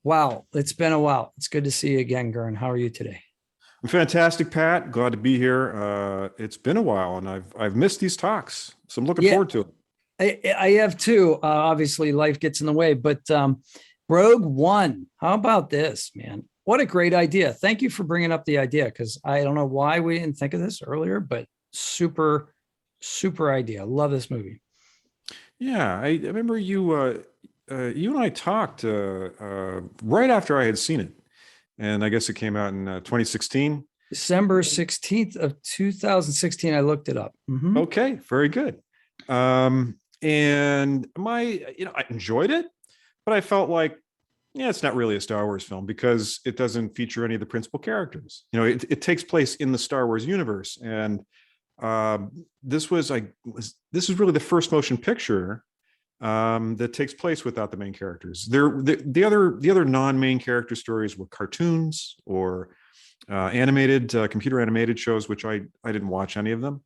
Wow, it's been a while. It's good to see you again, Gern. How are you today? I'm fantastic, Pat. Glad to be here. It's been a while, and I've missed these talks, so I'm looking Yeah, forward to it. I have too. Obviously, life gets in the way, but Rogue One. How about this, man? What a great idea! Thank you for bringing up the idea because I don't know why we didn't think of this earlier, but super, super idea. Love this movie. Yeah, I remember you and I talked right after I had seen it, and I guess it came out in 2016. December 16th of 2016. I looked it up. Okay, very good. And I enjoyed it, but I felt like, yeah, it's not really a Star Wars film because it doesn't feature any of the principal characters. It takes place in the Star Wars universe, and this is really the first motion picture that takes place without the main characters. The other non-main character stories were cartoons or animated computer animated shows, which I didn't watch any of them.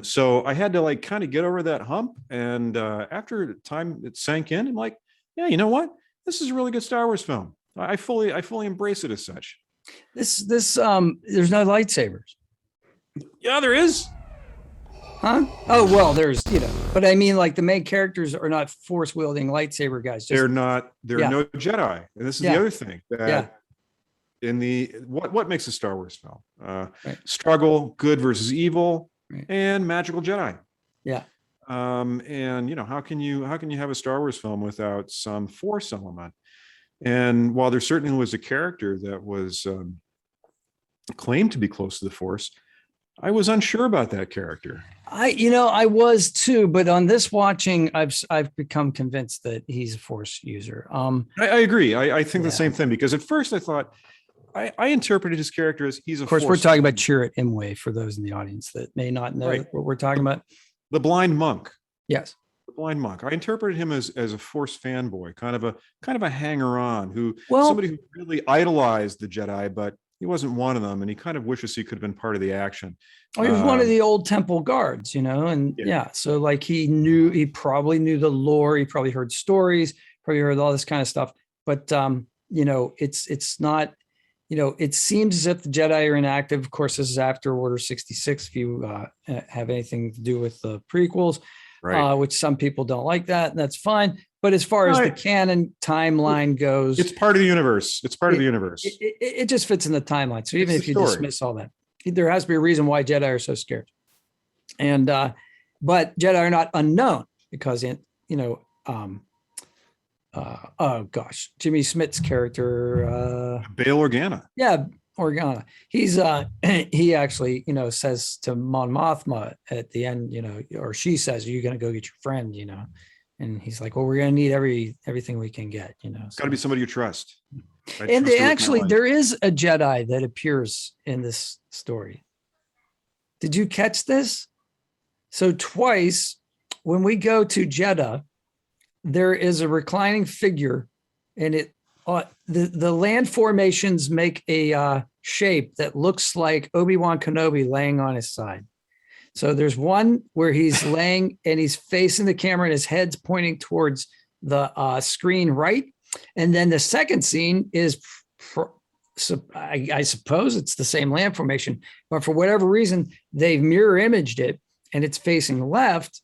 So I had to like kind of get over that hump, and after time it sank in, I'm like, yeah, you know what? This is a really good Star Wars film. I fully embrace it as such. There's no lightsabers. Yeah, there is. Huh? Oh well, but I mean, like the main characters are not force wielding lightsaber guys. They're not. There are yeah, no Jedi, and this is the yeah, other thing yeah. that in the what makes a Star Wars film? Right, Struggle, good versus evil, right. and magical Jedi. Yeah. And how can you have a Star Wars film without some Force element? And while there certainly was a character that was claimed to be close to the Force, I was unsure about that character. I was too, but on this watching, I've become convinced that he's a force user. I agree. I think the Yeah. same thing because at first I thought I interpreted his character as he's a Of course, we're Force talking about Chirrut Imwe for those in the audience that may not know right, what we're talking about. the blind monk. Yes. The blind monk. I interpreted him as a Force fanboy, kind of a hanger-on who Well, somebody who really idolized the Jedi, but he wasn't one of them, and he kind of wishes he could have been part of the action. he was one of Um, the old temple guards, and yeah, yeah, so like he probably knew the lore, he probably heard stories, probably heard all this kind of stuff. But it's not, it seems as if the Jedi are inactive. Of course, this is after Order 66. If you have anything to do with the prequels, right. which some people don't like that, and that's fine. But as far as the Right. canon timeline goes, It's part of the universe. It's part of the universe. it just fits in the timeline. So even It's the if you story. dismiss all that, there has to be a reason why Jedi are so scared. And but Jedi are not unknown because um, oh gosh, Jimmy Smith's character, Bail Organa. yeah, Organa. He's he actually says to Mon Mothma at the end, or she says, "Are you going to go get your friend?" And he's like, "Well, we're going to need everything we can get." It's got to be somebody you trust. I And trust her with my life. there is a Jedi that appears in this story. Did you catch this? So twice when we go to Jeddah, there is a reclining figure, and the land formations make a shape that looks like Obi-Wan Kenobi laying on his side. So there's one where he's laying and he's facing the camera and his head's pointing towards the screen right. And then the second scene is, I suppose it's the same land formation, but for whatever reason, they've mirror imaged it and it's facing left.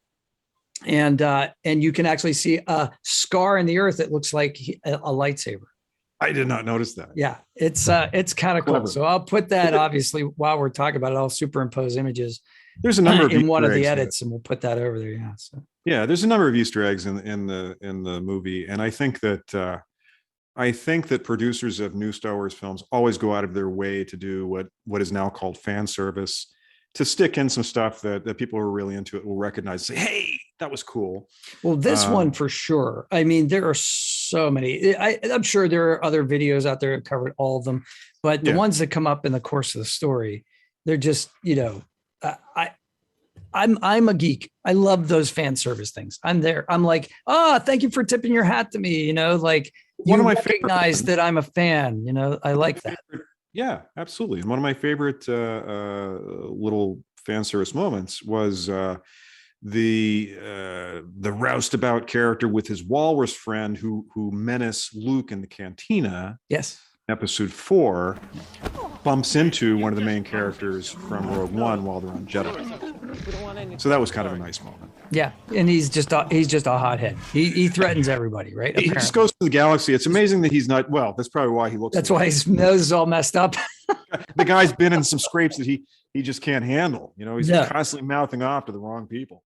And you can actually see a scar in the earth that looks like a lightsaber. I did not notice that. Yeah, it's kind of cool. Clever. So I'll put that, obviously, while we're talking about it, I'll superimpose images There's a number of in one Easter of the eggs edits, and we'll put that over there. Yeah. So yeah, there's a number of Easter eggs in the movie, and I think that producers of new Star Wars films always go out of their way to do what is now called fan service, to stick in some stuff that people who are really into it will recognize, say, hey, that was cool. well, this one for sure. I mean, there are so many. I'm sure there are other videos out there that covered all of them, but the Yeah. ones that come up in the course of the story, they're just, I'm a geek. I love those fan service things. I'm there. I'm like, thank you for tipping your hat to me. Like One you of my favorite recognize ones. that I'm a fan. I like that. Yeah, absolutely. And one of my favorite little fan service moments was the roustabout character with his walrus friend who menace Luke in the cantina. Yes. Episode 4 bumps into one of the main characters from Rogue One while they're on Jeddah. So that was kind of a nice moment. Yeah, and he's just a hothead. He threatens everybody, right? He just goes through the galaxy. It's amazing that he's not. Well, that's probably why he looks. That's why his nose is all messed up. The guy's been in some scrapes that he just can't handle. You know, he's Yeah. constantly mouthing off to the wrong people.